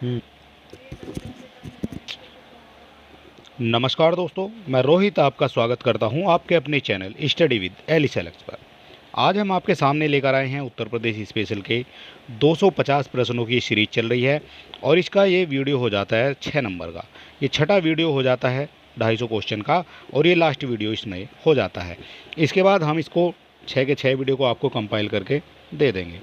हम्म। नमस्कार दोस्तों, मैं रोहित आपका स्वागत करता हूं आपके अपने चैनल स्टडी विद एली सेलेक्ट पर। आज हम आपके सामने लेकर आए हैं उत्तर प्रदेश स्पेशल के 250 प्रश्नों की सीरीज चल रही है और इसका ये वीडियो हो जाता है 6 नंबर का। ये छठा वीडियो हो जाता है 250 क्वेश्चन का और ये लास्ट वीडियो इसमें हो जाता है। इसके बाद हम इसको 6 के 6 वीडियो को आपको कंपाइल करके दे देंगे।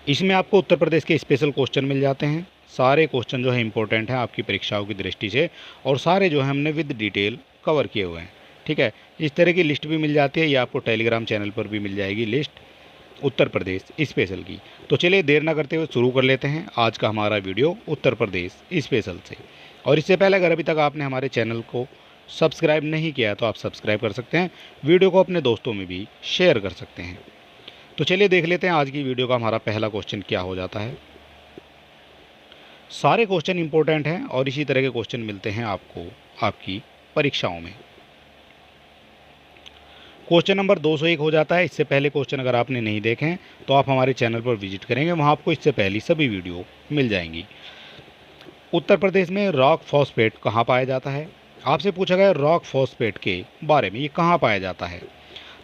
इसमें आपको उत्तर प्रदेश के स्पेशल क्वेश्चन मिल जाते हैं। सारे क्वेश्चन जो है इंपॉर्टेंट हैं आपकी परीक्षाओं की दृष्टि से, और सारे जो है हमने विद डिटेल कवर किए हुए हैं। ठीक है, इस तरह की लिस्ट भी मिल जाती है, ये आपको टेलीग्राम चैनल पर भी मिल जाएगी लिस्ट उत्तर प्रदेश स्पेशल की। तो चलिए देर ना करते हुए शुरू कर लेते हैं आज का हमारा वीडियो उत्तर प्रदेश स्पेशल से। और इससे पहले अगर अभी तक आपने हमारे चैनल को सब्सक्राइब नहीं किया है तो आप सब्सक्राइब कर सकते हैं, वीडियो को अपने दोस्तों में भी शेयर कर सकते हैं। तो चलिए देख लेते हैं आज की वीडियो का हमारा पहला क्वेश्चन क्या हो जाता है। सारे क्वेश्चन इंपॉर्टेंट हैं और इसी तरह के क्वेश्चन मिलते हैं आपको आपकी परीक्षाओं में। क्वेश्चन नंबर 201 हो जाता है। इससे पहले क्वेश्चन अगर आपने नहीं देखे हैं तो आप हमारे चैनल पर विजिट करेंगे, वहां आपको इससे पहली सभी वीडियो मिल जाएंगी। उत्तर प्रदेश में रॉक फॉस्फेट कहाँ पाया जाता है? आपसे पूछा गया रॉक फॉस्फेट के बारे में, ये कहाँ पाया जाता है?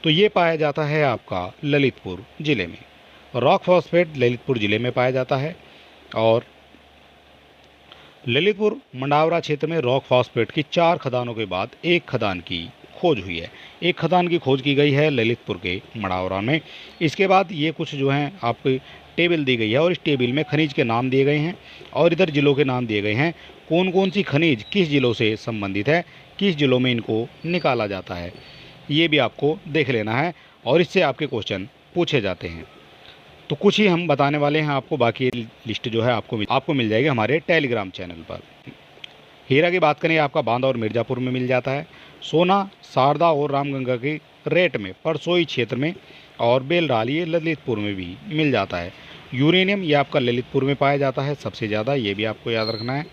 तो ये पाया जाता है आपका ललितपुर ज़िले में। रॉक फॉस्फेट ललितपुर ज़िले में पाया जाता है और ललितपुर मंडावरा क्षेत्र में रॉक फॉस्फेट की 4 खदानों के बाद एक खदान की खोज हुई है। एक खदान की खोज की गई है ललितपुर के मंडावरा में। इसके बाद ये कुछ जो हैं आपकी टेबल दी गई है और इस टेबल में खनिज के नाम दिए गए हैं और इधर जिलों के नाम दिए गए हैं। कौन कौन सी खनिज किस जिलों से संबंधित है, किस जिलों में इनको निकाला जाता है, ये भी आपको देख लेना है और इससे आपके क्वेश्चन पूछे जाते हैं। तो कुछ ही हम बताने वाले हैं आपको, बाकी लिस्ट जो है आपको मिल जाएगी हमारे टेलीग्राम चैनल पर। हीरा की बात करें, आपका बांदा और मिर्ज़ापुर में मिल जाता है। सोना शारदा और रामगंगा के रेट में परसोई क्षेत्र में और बेलराल ये ललितपुर में भी मिल जाता है। यूरेनियम ये आपका ललितपुर में पाया जाता है सबसे ज़्यादा, ये भी आपको याद रखना है।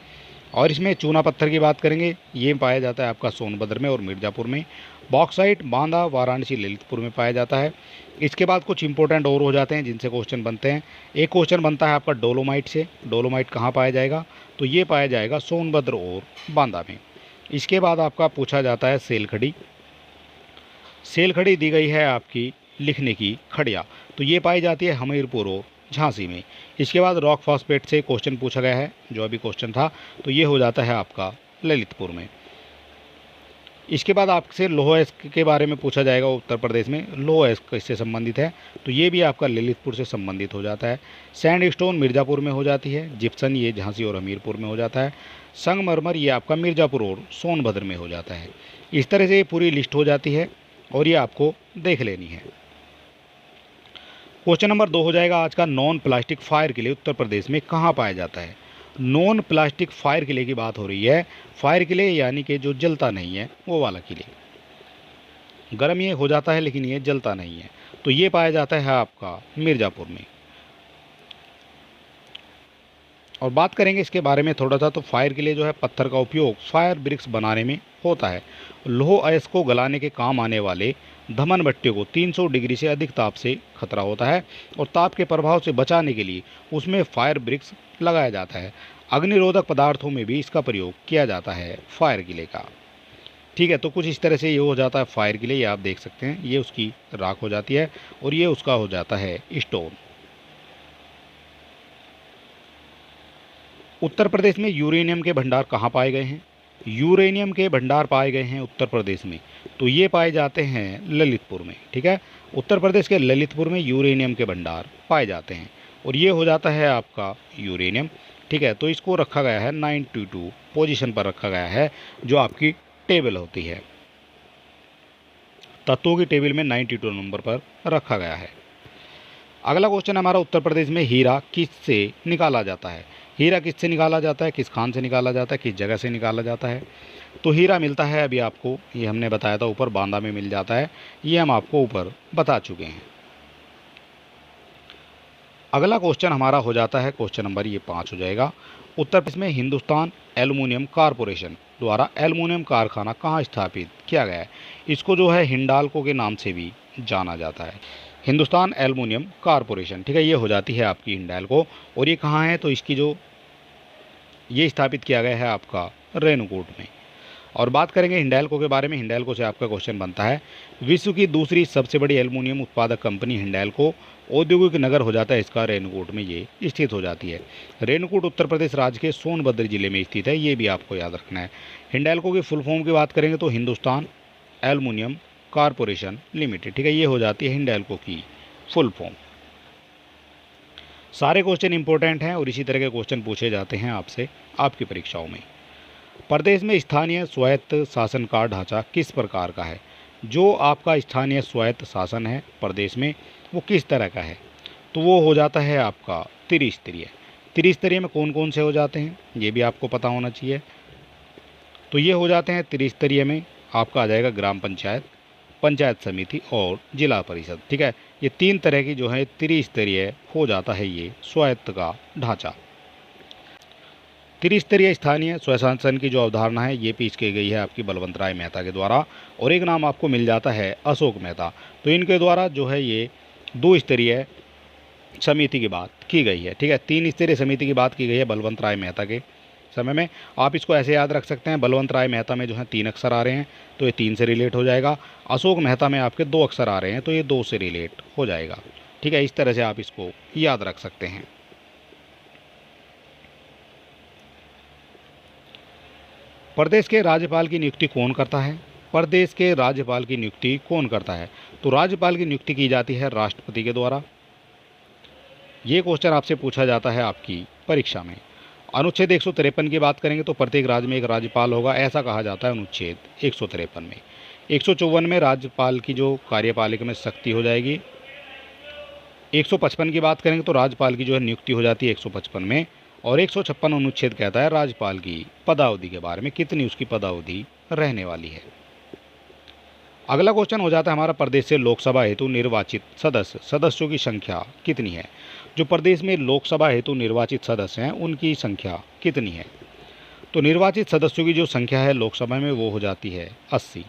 और इसमें चूना पत्थर की बात करेंगे, ये पाया जाता है आपका सोनभद्र में और मिर्ज़ापुर में। बॉक्साइट बांदा वाराणसी ललितपुर में पाया जाता है। इसके बाद कुछ इंपॉर्टेंट और हो जाते हैं जिनसे क्वेश्चन बनते हैं। एक क्वेश्चन बनता है आपका डोलोमाइट से। डोलोमाइट कहाँ पाया जाएगा? तो ये पाया जाएगा सोनभद्र और बांदा में। इसके बाद आपका पूछा जाता है सेलखड़ी। सेलखड़ी दी गई है आपकी लिखने की खड़िया, तो ये पाई जाती है हमीरपुर और झांसी में। इसके बाद रॉक फॉस्फेट से क्वेश्चन पूछा गया है, जो अभी क्वेश्चन था, तो ये हो जाता है आपका ललितपुर में। इसके बाद आपसे लोह अयस्क के बारे में पूछा जाएगा। उत्तर प्रदेश में लोह अयस्क किससे संबंधित है? तो ये भी आपका ललितपुर से संबंधित हो जाता है। सैंड स्टोन मिर्ज़ापुर में हो जाती है। जिप्सन ये झांसी और हमीरपुर में हो जाता है। संगमरमर ये आपका मिर्ज़ापुर और सोनभद्र में हो जाता है। इस तरह से ये पूरी लिस्ट हो जाती है और ये आपको देख लेनी है। क्वेश्चन नंबर 2 हो जाएगा आज का, नॉन प्लास्टिक फायर के लिए उत्तर प्रदेश में कहाँ पाया जाता है? नॉन प्लास्टिक फायर किले की बात हो रही है। फायर किले यानी कि जो जलता नहीं है वो वाला किले। गर्म ये हो जाता है लेकिन ये जलता नहीं है, तो ये पाया जाता है आपका मिर्ज़ापुर में। और बात करेंगे इसके बारे में थोड़ा सा, तो फायर किले जो है पत्थर का उपयोग फायर ब्रिक्स बनाने में होता है। लोह अयस्क को गलाने के काम आने वाले धमन भट्टी को 300 डिग्री से अधिक ताप से खतरा होता है और ताप के प्रभाव से बचाने के लिए उसमें फायर ब्रिक्स लगाया जाता है। अग्निरोधक पदार्थों में भी इसका प्रयोग किया जाता है फायर किले का। ठीक है, तो कुछ इस तरह से ये हो जाता है फायर किले, ये आप देख सकते हैं। ये उसकी राख हो जाती है और ये उसका हो जाता है स्टोन। उत्तर प्रदेश में यूरेनियम के भंडार कहाँ पाए गए हैं? यूरेनियम के भंडार पाए गए हैं उत्तर प्रदेश में, तो ये पाए जाते हैं ललितपुर में। ठीक है, उत्तर प्रदेश के ललितपुर में यूरेनियम के भंडार पाए जाते हैं और ये हो जाता है आपका यूरेनियम। ठीक है, तो इसको रखा गया है 92 पोजीशन पर रखा गया है, जो आपकी टेबल होती है। तत्वों की टेबल में 92 नंबर पर रखा गया है। अगला क्वेश्चन हमारा, उत्तर प्रदेश में हीरा किससे निकाला जाता है? हीरा किससे निकाला जाता है, किस खान से निकाला जाता है, किस जगह से निकाला जाता है? तो हीरा मिलता है अभी आपको, ये हमने बताया था ऊपर, बांदा में मिल जाता है। ये हम आपको ऊपर बता चुके हैं। अगला क्वेश्चन हमारा हो जाता है क्वेश्चन नंबर ये 5 हो जाएगा। उत्तर प्रदेश में हिंदुस्तान एल्युमिनियम कॉरपोरेशन द्वारा एल्युमिनियम कारखाना कहाँ स्थापित किया गया है? इसको जो है हिंडाल्को के नाम से भी जाना जाता है। हिंदुस्तान एल्युमिनियम कारपोरेशन, ठीक है, ये हो जाती है आपकी हिंडाल्को। और ये कहाँ है, तो इसकी जो ये स्थापित किया गया है आपका रेणुकूट में। और बात करेंगे हिंडाल्को के बारे में। हिंडाल्को से आपका क्वेश्चन बनता है, विश्व की दूसरी सबसे बड़ी एल्युमिनियम उत्पादक कंपनी हिंडाल्को औद्योगिक नगर हो जाता है इसका रेणुकूट में ये स्थित हो जाती है। रेणुकूट उत्तर प्रदेश राज्य के सोनभद्र जिले में स्थित है, ये भी आपको याद रखना है। हिंडाल्को की फुल फॉर्म की बात करेंगे तो हिंदुस्तान एल्युमिनियम कारपोरेशन लिमिटेड, ठीक है, ये हो जाती है हिंडाल्को की फुल फॉर्म। सारे क्वेश्चन इंपॉर्टेंट हैं और इसी तरह के क्वेश्चन पूछे जाते हैं आपसे आपकी परीक्षाओं में। प्रदेश में स्थानीय स्वायत्त शासन का ढांचा किस प्रकार का है? जो आपका स्थानीय स्वायत्त शासन है प्रदेश में वो किस तरह का है? तो वो हो जाता है आपका त्रिस्तरीय। त्रिस्तरीय में कौन कौन से हो जाते हैं ये भी आपको पता होना चाहिए। तो ये हो जाते हैं त्रिस्तरीय में, आपका आ जाएगा ग्राम पंचायत, पंचायत समिति और जिला परिषद, ठीक है। ये 3 तरह की जो है त्रिस्तरीय हो जाता है ये स्वायत्त का ढांचा। त्रिस्तरीय स्थानीय स्वशासन की जो अवधारणा है ये पेश की गई है आपकी बलवंत राय मेहता के द्वारा, और एक नाम आपको मिल जाता है अशोक मेहता। तो इनके द्वारा जो है ये 2 स्तरीय समिति की बात की गई है, ठीक है। 3 स्तरीय समिति की बात की गई है बलवंत राय मेहता के समय में। आप इसको ऐसे याद रख सकते हैं, बलवंत राय मेहता में जो है 3 अक्षर आ रहे हैं तो ये 3 से रिलेट हो जाएगा। अशोक मेहता में आपके 2 अक्षर आ रहे हैं तो ये 2 से रिलेट हो जाएगा, ठीक है। इस तरह से आप इसको याद रख सकते हैं। प्रदेश के राज्यपाल की नियुक्ति कौन करता है? प्रदेश के राज्यपाल की नियुक्ति कौन करता है? तो राज्यपाल की नियुक्ति की जाती है राष्ट्रपति के द्वारा। ये क्वेश्चन आपसे पूछा जाता है आपकी परीक्षा में। अनुच्छेद 153 की बात करेंगे तो प्रत्येक राज्य में एक राज्यपाल होगा, ऐसा कहा जाता है अनुच्छेद 153 में। 154 में राज्यपाल की जो कार्यपालिका में शक्ति हो जाएगी। 155 की बात करेंगे तो राज्यपाल की जो है नियुक्ति हो जाती है 155 में। और 156 अनुच्छेद कहता है राज्यपाल की पदावधि के बारे में, कितनी उसकी पदावधि रहने वाली है। अगला क्वेश्चन हो जाता है हमारा, प्रदेश से लोकसभा हेतु निर्वाचित सदस्यों की संख्या कितनी है? जो प्रदेश में लोकसभा हेतु निर्वाचित सदस्य हैं उनकी संख्या कितनी है? तो निर्वाचित सदस्यों की जो संख्या है लोकसभा में वो हो जाती है 80।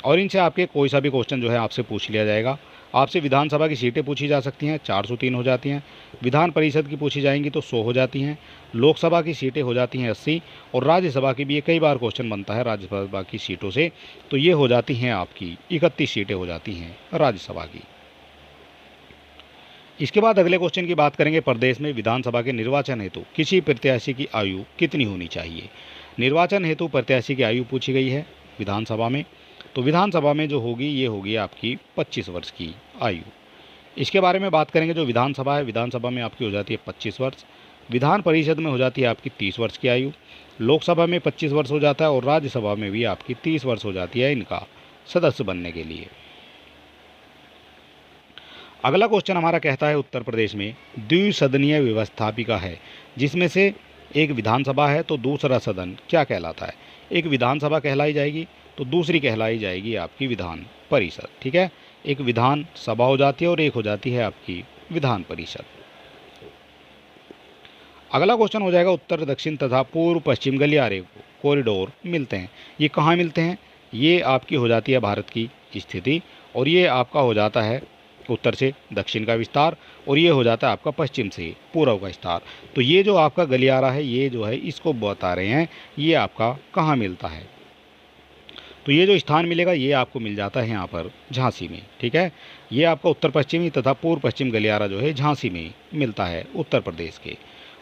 और इनसे आपके कोई सा भी क्वेश्चन जो है आपसे पूछ लिया जाएगा। आपसे विधानसभा की सीटें पूछी जा सकती हैं, 403 हो जाती हैं। विधान परिषद की पूछी जाएंगी तो 100 हो जाती हैं। लोकसभा की सीटें हो जाती हैं 80। और राज्यसभा की भी ये कई बार क्वेश्चन बनता है राज्यसभा की सीटों से, तो ये हो जाती हैं आपकी 31 सीटें हो जाती हैं राज्यसभा की। इसके बाद अगले क्वेश्चन की बात करेंगे, प्रदेश में विधानसभा के निर्वाचन हेतु किसी प्रत्याशी की आयु कितनी होनी चाहिए? निर्वाचन हेतु प्रत्याशी की आयु पूछी गई है विधानसभा में। तो विधानसभा में जो होगी ये होगी आपकी 25 वर्ष की आयु। इसके बारे में बात करेंगे, जो विधानसभा है विधानसभा में आपकी हो जाती है 25 वर्ष। विधान परिषद में हो जाती है आपकी 30 वर्ष की आयु। लोकसभा में 25 वर्ष हो जाता है और राज्यसभा में भी आपकी 30 वर्ष हो जाती है इनका सदस्य बनने के लिए। अगला क्वेश्चन हमारा कहता है, उत्तर प्रदेश में द्विसदनीय व्यवस्थापिका है जिसमें से एक विधानसभा है तो दूसरा सदन क्या कहलाता है? एक विधानसभा कहलाई जाएगी तो दूसरी कहलाई जाएगी आपकी विधान परिषद, ठीक है। एक विधान सभा हो जाती है और एक हो जाती है आपकी विधान परिषद। अगला क्वेश्चन हो जाएगा, उत्तर दक्षिण तथा पूर्व पश्चिम गलियारे कॉरिडोर मिलते हैं, ये कहाँ मिलते हैं? ये आपकी हो जाती है भारत की स्थिति, और ये आपका हो जाता है उत्तर से दक्षिण का विस्तार, और ये हो जाता है आपका पश्चिम से पूर्व का विस्तार। तो ये जो आपका गलियारा है ये जो है इसको बता रहे हैं ये आपका कहाँ मिलता है। तो ये जो स्थान मिलेगा ये आपको मिल जाता है यहाँ पर झांसी में, ठीक है। ये आपका उत्तर पश्चिमी तथा पूर्व पश्चिम गलियारा जो है झांसी में मिलता है उत्तर प्रदेश के।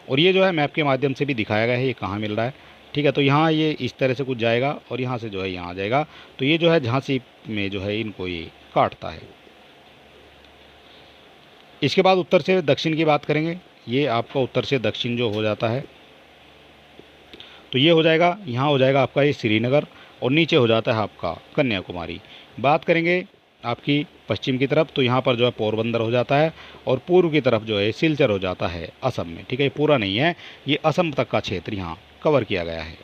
और ये जो है मैप के माध्यम से भी दिखाया गया है ये कहाँ मिल रहा है, ठीक है। तो यहाँ ये इस तरह से कुछ जाएगा और यहाँ से जो है यहाँ आ जाएगा, तो ये जो है झांसी में जो है इनको ये काटता है। इसके बाद उत्तर से दक्षिण की बात करेंगे, ये आपका उत्तर से दक्षिण जो हो जाता है तो ये हो जाएगा, यहाँ हो जाएगा आपका ये श्रीनगर, और नीचे हो जाता है आपका कन्याकुमारी। बात करेंगे आपकी पश्चिम की तरफ तो यहाँ पर जो है पोरबंदर हो जाता है, और पूर्व की तरफ जो है सिलचर हो जाता है असम में, ठीक है। ये पूरा नहीं है, ये असम तक का क्षेत्र यहाँ कवर किया गया है।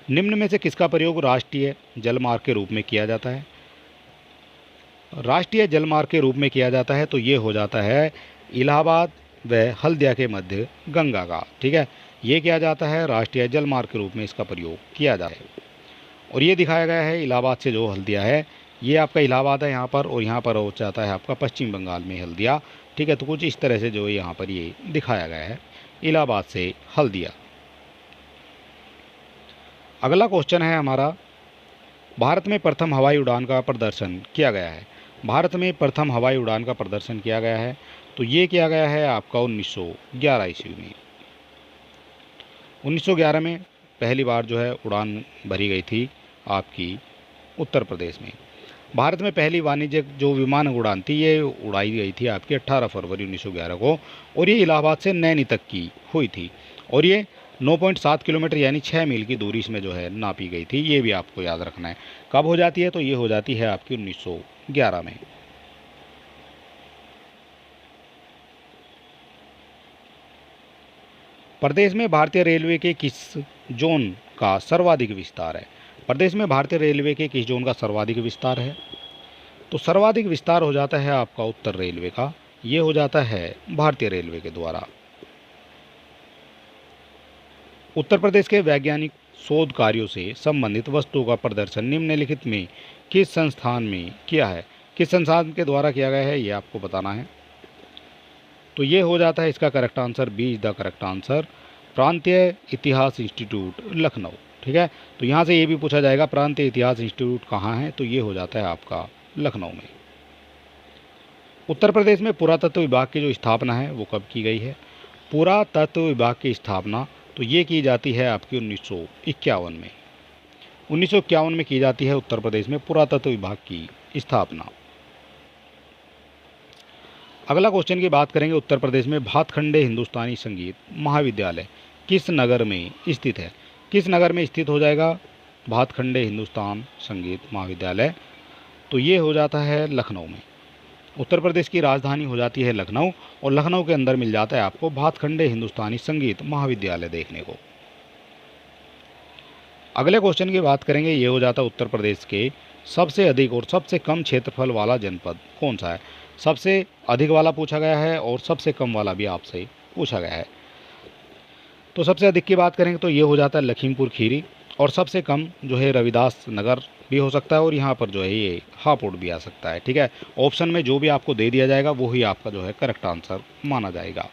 निम्न में से किसका प्रयोग राष्ट्रीय जलमार्ग के रूप में किया जाता है? राष्ट्रीय जलमार्ग के रूप में किया जाता है तो ये हो जाता है इलाहाबाद व हल्दिया के मध्य गंगा का, ठीक है। ये किया जाता है राष्ट्रीय जलमार्ग के रूप में इसका प्रयोग किया जाता है। और ये दिखाया गया है इलाहाबाद से जो हल्दिया है, ये आपका इलाहाबाद है यहाँ पर, और यहाँ पर हो जाता है आपका पश्चिम बंगाल में हल्दिया। ठीक है, तो कुछ इस तरह से जो यहाँ पर ये दिखाया गया है इलाहाबाद से हल्दिया। अगला क्वेश्चन है हमारा, भारत में प्रथम हवाई उड़ान का प्रदर्शन किया गया है। भारत में प्रथम हवाई उड़ान का प्रदर्शन किया गया है, तो ये किया गया है आपका 1911 ईस्वी में। 1911 में पहली बार जो है उड़ान भरी गई थी आपकी उत्तर प्रदेश में। भारत में पहली वाणिज्यिक जो विमान उड़ान थी ये उड़ाई गई थी आपकी 18 फरवरी 1911 को, और ये इलाहाबाद से नैनी तक की हुई थी, और ये 9.7 किलोमीटर यानी 6 मील की दूरी इसमें जो है नापी गई थी। ये भी आपको याद रखना है। कब हो जाती है, तो ये हो जाती है आपकी 1911 में। प्रदेश में भारतीय रेलवे के किस जोन का सर्वाधिक विस्तार है। प्रदेश में भारतीय रेलवे के किस जोन का सर्वाधिक विस्तार है, तो सर्वाधिक विस्तार हो जाता है आपका उत्तर रेलवे का। ये हो जाता है भारतीय रेलवे के द्वारा। उत्तर प्रदेश के वैज्ञानिक शोध कार्यों से संबंधित वस्तुओं का प्रदर्शन निम्नलिखित में किस संस्थान में किया है। किस संस्थान के द्वारा किया गया है, ये आपको बताना है। तो ये हो जाता है इसका correct answer, B is the correct answer, प्रांतीय इतिहास इंस्टीट्यूट लखनऊ। ठीक है, तो यहाँ से ये भी पूछा जाएगा प्रांतीय इतिहास इंस्टीट्यूट कहाँ है, तो ये हो जाता है आपका लखनऊ में। उत्तर प्रदेश में पुरातत्व विभाग की जो स्थापना है वो कब की गई है। पुरातत्व विभाग की स्थापना तो ये की जाती है आपकी 1951 में। 1951 में की जाती है उत्तर प्रदेश में पुरातत्व विभाग की स्थापना। अगला क्वेश्चन की बात करेंगे, उत्तर प्रदेश में भातखंडे हिंदुस्तानी संगीत महाविद्यालय किस नगर में स्थित है। किस नगर में स्थित हो जाएगा भातखंडे हिंदुस्तान संगीत महाविद्यालय, तो ये हो जाता है लखनऊ में। उत्तर प्रदेश की राजधानी हो जाती है लखनऊ, और लखनऊ के अंदर मिल जाता है आपको भातखंडे हिंदुस्तानी संगीत महाविद्यालय देखने को। अगले क्वेश्चन की बात करेंगे, ये हो जाता है उत्तर प्रदेश के सबसे अधिक और सबसे कम क्षेत्रफल वाला जनपद कौन सा है। सबसे अधिक वाला पूछा गया है और सबसे कम वाला भी आपसे पूछा गया है। तो सबसे अधिक की बात करेंगे तो ये हो जाता है लखीमपुर खीरी, और सबसे कम जो है रविदास नगर भी हो सकता है, और यहाँ पर जो है ये हापुड़ भी आ सकता है। ठीक है, ऑप्शन में जो भी आपको दे दिया जाएगा वो ही आपका जो है करेक्ट आंसर माना जाएगा।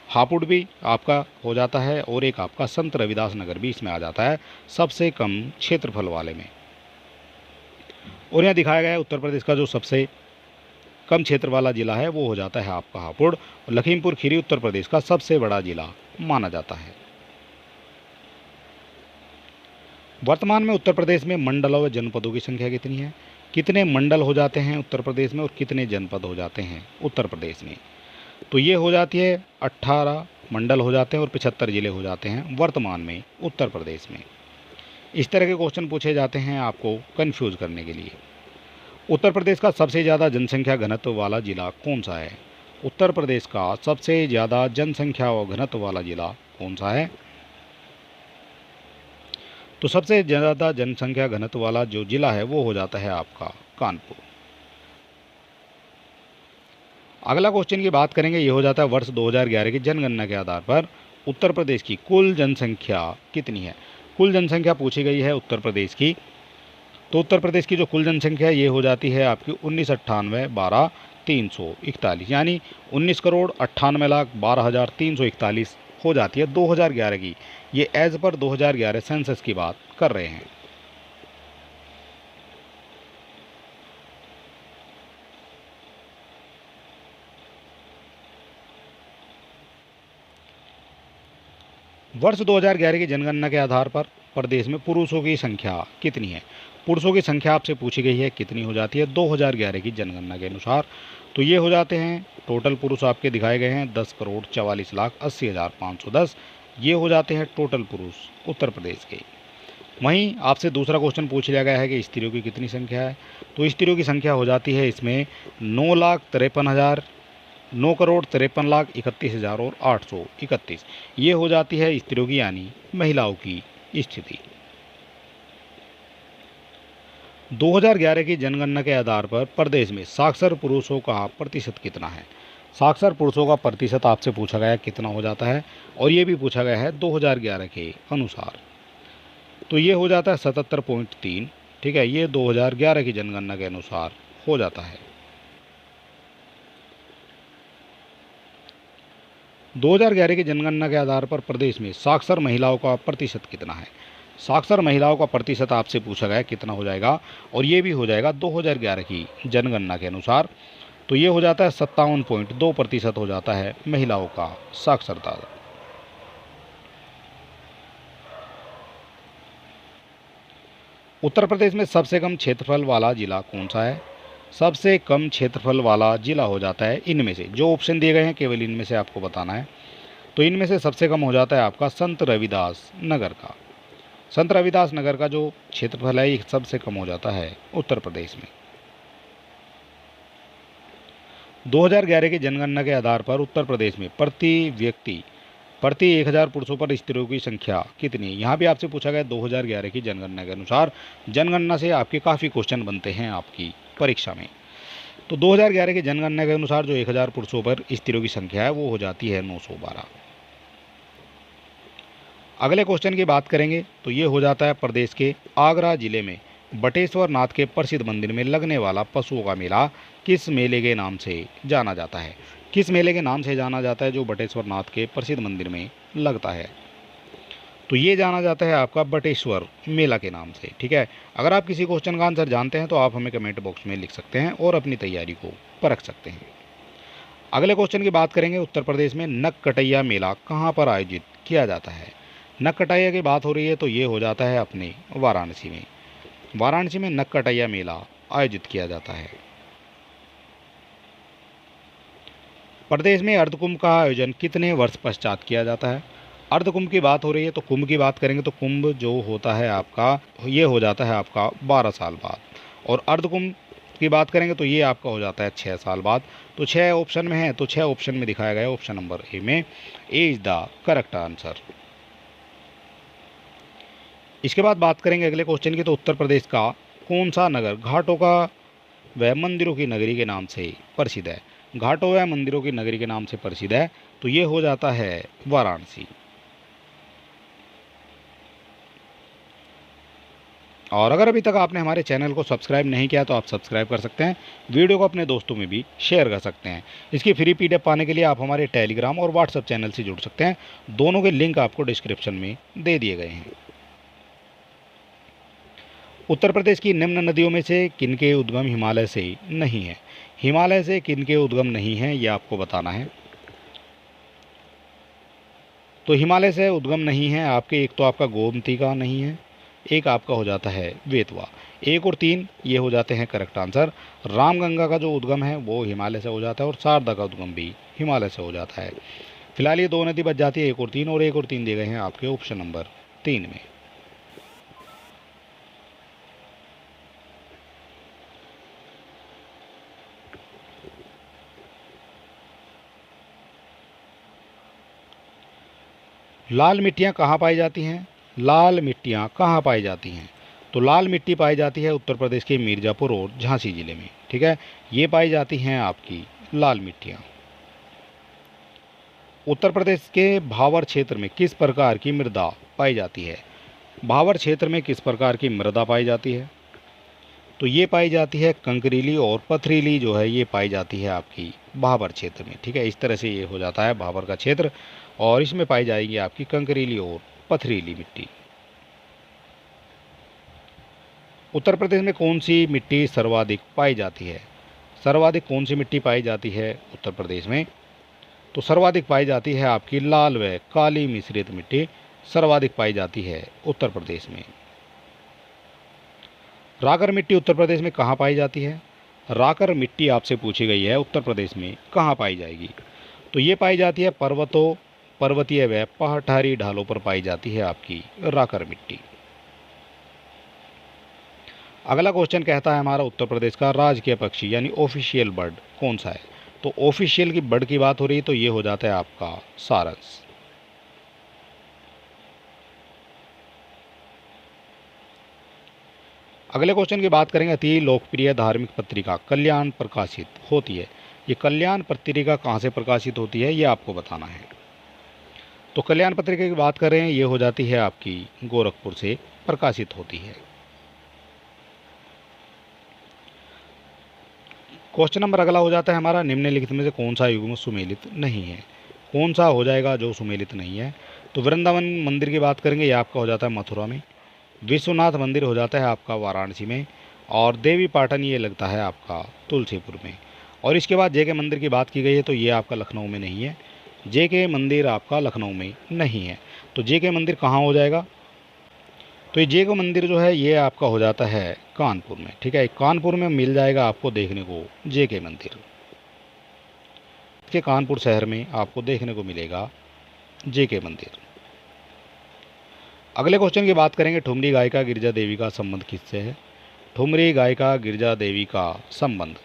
हापुड़ भी आपका हो जाता है, और एक आपका संत रविदास नगर भी इसमें आ जाता है सबसे कम क्षेत्रफल वाले में। और यहाँ दिखाया गया है उत्तर प्रदेश का जो सबसे कम क्षेत्र वाला जिला है वो हो जाता है आपका हापुड़, और लखीमपुर खीरी उत्तर प्रदेश का सबसे बड़ा जिला माना जाता है। वर्तमान में उत्तर प्रदेश में मंडलों व जनपदों की संख्या कितनी है। कितने मंडल हो जाते हैं उत्तर प्रदेश में और कितने जनपद हो जाते हैं उत्तर प्रदेश में, तो ये हो जाती है 18 मंडल हो जाते हैं और 75 जिले हो जाते हैं वर्तमान में उत्तर प्रदेश में। इस तरह के क्वेश्चन पूछे जाते हैं आपको कंफ्यूज करने के लिए। उत्तर प्रदेश का सबसे ज़्यादा जनसंख्या घनत्व वाला जिला कौन सा है। उत्तर प्रदेश का सबसे ज़्यादा जनसंख्या व घनत्व वाला जिला कौन सा है, तो सबसे ज़्यादा जनसंख्या घनत्व वाला जो जिला है वो हो जाता है आपका कानपुर। अगला क्वेश्चन की बात करेंगे, ये हो जाता है वर्ष 2011 की जनगणना के आधार पर उत्तर प्रदेश की कुल जनसंख्या कितनी है। कुल जनसंख्या पूछी गई है उत्तर प्रदेश की, तो उत्तर प्रदेश की जो कुल जनसंख्या ये हो जाती है आपकी 19,98,12,341, यानी 19,98,12,341 हो जाती है 2011 की। ये एज पर 2011 सेंसस की बात कर रहे हैं। वर्ष 2011 की जनगणना के आधार पर प्रदेश में पुरुषों की संख्या कितनी है। पुरुषों की संख्या आपसे पूछी गई है कितनी हो जाती है 2011 की जनगणना के अनुसार, तो ये हो जाते हैं टोटल पुरुष आपके दिखाए गए हैं 10,44,80,510। ये हो जाते हैं टोटल पुरुष उत्तर प्रदेश के। वहीं आपसे दूसरा क्वेश्चन पूछ लिया गया है कि स्त्रियों की कितनी संख्या है, तो स्त्रियों की संख्या हो जाती है इसमें 9,53,9,53,31,831। ये हो जाती है स्त्रियों की यानी महिलाओं की स्थिति। 2011 की जनगणना के आधार पर प्रदेश में साक्षर पुरुषों का प्रतिशत कितना है। साक्षर पुरुषों का प्रतिशत आपसे पूछा गया कितना हो जाता है, और ये भी पूछा गया है 2011 के अनुसार। तो ये हो जाता है 77.3। ठीक है, ये 2011 की जनगणना के अनुसार हो जाता है। 2011 की जनगणना के आधार पर प्रदेश में साक्षर महिलाओं का प्रतिशत कितना है? साक्षर महिलाओं का प्रतिशत आपसे पूछा गया कितना हो जाएगा, और ये भी हो जाएगा 2011 की जनगणना के अनुसार। तो ये हो जाता है 57.2% हो जाता है महिलाओं का साक्षरता दर। उत्तर प्रदेश में सबसे कम क्षेत्रफल वाला जिला कौन सा है? सबसे कम क्षेत्रफल वाला जिला हो जाता है इनमें से, जो ऑप्शन दिए गए हैं केवल इनमें से आपको बताना है। तो इनमें से सबसे कम हो जाता है आपका संत रविदास नगर का। संत रविदास नगर का जो क्षेत्रफल है ये सबसे कम हो जाता है उत्तर प्रदेश में। 2011 की जनगणना के आधार पर उत्तर प्रदेश में प्रति 1000 पुरुषों पर स्त्रियों की संख्या कितनी है? यहाँ भी आपसे पूछा गया 2011 की जनगणना के अनुसार। जनगणना से आपके काफ़ी क्वेश्चन बनते हैं आपकी परीक्षा में। तो 2011 की जनगणना के अनुसार जो 1000 पुरुषों पर स्त्रियों की संख्या है वो हो जाती है 912। अगले क्वेश्चन की बात करेंगे तो ये हो जाता है प्रदेश के आगरा जिले में बटेश्वर नाथ के प्रसिद्ध मंदिर में लगने वाला पशुओं का मेला किस मेले के नाम से जाना जाता है? किस मेले के नाम से जाना जाता है जो बटेश्वर नाथ के प्रसिद्ध मंदिर में लगता है? तो ये जाना जाता है आपका बटेश्वर मेला के नाम से। ठीक है, अगर आप किसी क्वेश्चन का आंसर जानते हैं तो आप हमें कमेंट बॉक्स में लिख सकते हैं और अपनी तैयारी को परख सकते हैं। अगले क्वेश्चन की बात करेंगे, उत्तर प्रदेश में नक्कटैया मेला कहाँ पर आयोजित किया जाता है? नक्कटैया की बात हो रही है तो ये हो जाता है अपने वाराणसी में। वाराणसी में नक्कटैया मेला आयोजित किया जाता है। प्रदेश में अर्धकुंभ का आयोजन कितने वर्ष पश्चात किया जाता है? अर्धकुंभ की बात हो रही है तो कुंभ की बात करेंगे तो कुंभ जो होता है आपका ये हो जाता है आपका 12 साल बाद, और अर्धकुंभ की बात करेंगे तो ये आपका हो जाता है 6 साल बाद। तो 6 ऑप्शन में है तो 6 ऑप्शन में दिखाया गया ऑप्शन नंबर ए में ए इज द करेक्ट आंसर। इसके बाद बात करेंगे अगले क्वेश्चन की, तो उत्तर प्रदेश का कौन सा नगर घाटों का व मंदिरों की नगरी के नाम से प्रसिद्ध है? घाटों व मंदिरों की नगरी के नाम से प्रसिद्ध है तो ये हो जाता है वाराणसी। और अगर अभी तक आपने हमारे चैनल को सब्सक्राइब नहीं किया तो आप सब्सक्राइब कर सकते हैं, वीडियो को अपने दोस्तों में भी शेयर कर सकते हैं। इसकी फ्री पीडीएफ पाने के लिए आप हमारे टेलीग्राम और व्हाट्सएप चैनल से जुड़ सकते हैं, दोनों के लिंक आपको डिस्क्रिप्शन में दे दिए गए हैं। उत्तर प्रदेश की निम्न नदियों में से किनके उद्गम हिमालय से नहीं है? हिमालय से किनके उद्गम नहीं है ये आपको बताना है। तो हिमालय से उद्गम नहीं है आपके, एक तो आपका गोमती का नहीं है, एक आपका हो जाता है बेतवा। 1 और 3 ये हो जाते हैं करेक्ट आंसर। रामगंगा का जो उद्गम है वो हिमालय से हो जाता है और शारदा का उद्गम भी हिमालय से हो जाता है। फिलहाल ये 2 नदी बच जाती है 1 और 3, और 1 और 3 दिए गए हैं आपके ऑप्शन नंबर 3 में। लाल मिट्टियाँ कहाँ पाई जाती हैं? लाल मिट्टियाँ कहाँ पाई जाती हैं? तो लाल मिट्टी पाई जाती है उत्तर प्रदेश के मिर्ज़ापुर और झांसी जिले में। ठीक है, ये पाई जाती हैं आपकी लाल मिट्टियाँ। उत्तर प्रदेश के भावर क्षेत्र में किस प्रकार की मृदा पाई जाती है? भावर क्षेत्र में किस प्रकार की मृदा पाई जाती है? तो ये पाई जाती है कंकरीली और पथरीली जो है ये पाई जाती है आपकी भावर क्षेत्र में। ठीक है, इस तरह से ये हो जाता है भावर का क्षेत्र, और इसमें पाई जाएगी आपकी कंकरीली और पथरीली मिट्टी। उत्तर प्रदेश में कौन सी मिट्टी सर्वाधिक पाई जाती है? सर्वाधिक कौन सी मिट्टी पाई जाती है उत्तर प्रदेश में? तो सर्वाधिक पाई जाती है आपकी लाल व काली मिश्रित मिट्टी सर्वाधिक पाई जाती है उत्तर प्रदेश में। राकर मिट्टी उत्तर प्रदेश में कहाँ पाई जाती है? राकर मिट्टी आपसे पूछी गई है उत्तर प्रदेश में कहाँ पाई जाएगी? तो ये पाई जाती है पर्वतीय व पहाड़ी ढालों पर पाई जाती है आपकी राकर मिट्टी। अगला क्वेश्चन कहता है हमारा उत्तर प्रदेश का राजकीय पक्षी यानी ऑफिशियल बर्ड कौन सा है? तो ऑफिशियल की बर्ड की बात हो रही है तो ये हो जाता है आपका सारस। अगले क्वेश्चन की बात करेंगे, अति लोकप्रिय धार्मिक पत्रिका कल्याण प्रकाशित होती है। ये कल्याण पत्रिका कहाँ से प्रकाशित होती है ये आपको बताना है। तो कल्याण पत्रिका की बात करें ये हो जाती है आपकी गोरखपुर से प्रकाशित होती है। क्वेश्चन नंबर अगला हो जाता है हमारा, निम्नलिखित में से कौन सा युग्म सुमेलित नहीं है। कौन सा हो जाएगा जो सुमेलित नहीं है। तो वृंदावन मंदिर की बात करेंगे, ये आपका हो जाता है मथुरा में। विश्वनाथ मंदिर हो जाता है आपका वाराणसी में। और देवी पाटन ये लगता है आपका तुलसीपुर में। और इसके बाद जेके मंदिर की बात की गई है, तो ये आपका लखनऊ में नहीं है। जेके मंदिर आपका लखनऊ में नहीं है। तो जेके मंदिर कहाँ हो जाएगा, तो ये जेके मंदिर जो है ये आपका हो जाता है कानपुर में। ठीक है, कानपुर में मिल जाएगा आपको देखने को जेके मंदिर, के कानपुर शहर में आपको देखने को मिलेगा जेके मंदिर। अगले क्वेश्चन की बात करेंगे, ठुमरी गायिका गिरिजा देवी का संबंध किससे है। ठुमरी गायिका गिरिजा देवी का संबंध,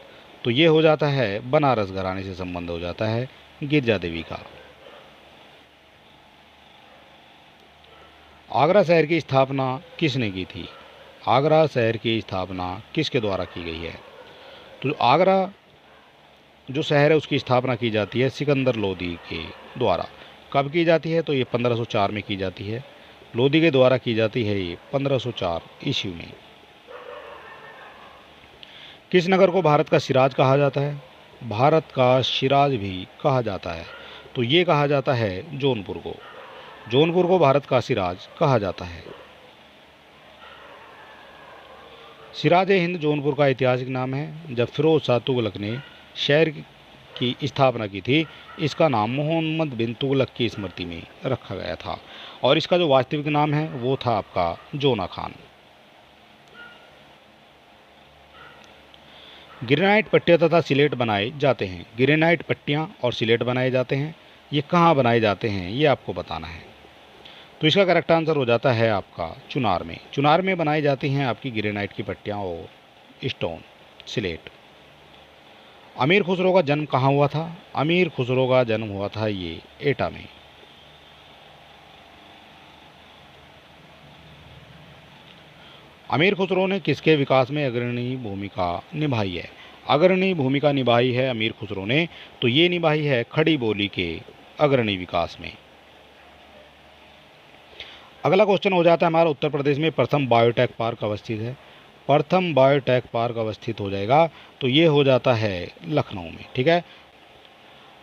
तो ये हो जाता है बनारस घराने से संबंध हो जाता है गिरिजा देवी का। आगरा शहर की स्थापना किसने की थी। आगरा शहर की स्थापना किसके द्वारा की गई है। तो आगरा जो शहर है उसकी स्थापना की जाती है सिकंदर लोदी के द्वारा। कब की जाती है, तो ये 1504 में की जाती है। लोदी के द्वारा की जाती है ये 1504 ईस्वी में। किस नगर को भारत का सिराज कहा जाता है। भारत का सिराज भी कहा जाता है, तो ये कहा जाता है जौनपुर को। जौनपुर को भारत का सिराज कहा जाता है। सिराज हिंद जौनपुर का ऐतिहासिक नाम है। जब फिरोज शाह तुगलक ने शहर की स्थापना की थी, इसका नाम मोहम्मद बिन तुगलक की स्मृति में रखा गया था। और इसका जो वास्तविक नाम है वो था आपका जोना खान। ग्रेनाइट पट्टियाँ तथा सिलेट बनाए जाते हैं। ग्रेनाइट पट्टियाँ और सिलेट बनाए जाते हैं, ये कहाँ बनाए जाते हैं ये आपको बताना है। तो इसका करेक्ट आंसर हो जाता है आपका चुनार में। चुनार में बनाई जाती हैं आपकी ग्रेनाइट की पट्टियाँ और स्टोन सिलेट। अमीर खुसरो का जन्म कहाँ हुआ था। अमीर खुसरो का जन्म हुआ था ये एटा में। अमीर खुसरो ने किसके विकास में अग्रणी भूमिका निभाई है। अग्रणी भूमिका निभाई है अमीर खुसरो ने, तो ये निभाई है खड़ी बोली के अग्रणी विकास में। अगला क्वेश्चन हो जाता है हमारा, उत्तर प्रदेश में प्रथम बायोटेक पार्क अवस्थित है। प्रथम बायोटेक पार्क अवस्थित हो जाएगा, तो ये हो जाता है लखनऊ में। ठीक है,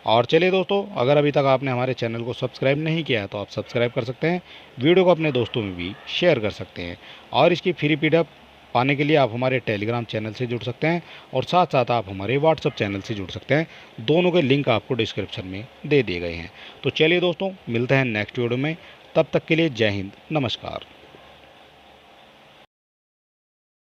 और चलिए दोस्तों, अगर अभी तक आपने हमारे चैनल को सब्सक्राइब नहीं किया है तो आप सब्सक्राइब कर सकते हैं। वीडियो को अपने दोस्तों में भी शेयर कर सकते हैं। और इसकी फ्री पीडीएफ पाने के लिए आप हमारे टेलीग्राम चैनल से जुड़ सकते हैं और साथ साथ आप हमारे व्हाट्सएप चैनल से जुड़ सकते हैं। दोनों के लिंक आपको डिस्क्रिप्शन में दे दिए गए हैं। तो चलिए दोस्तों, मिलते हैं नेक्स्ट वीडियो में। तब तक के लिए जय हिंद, नमस्कार।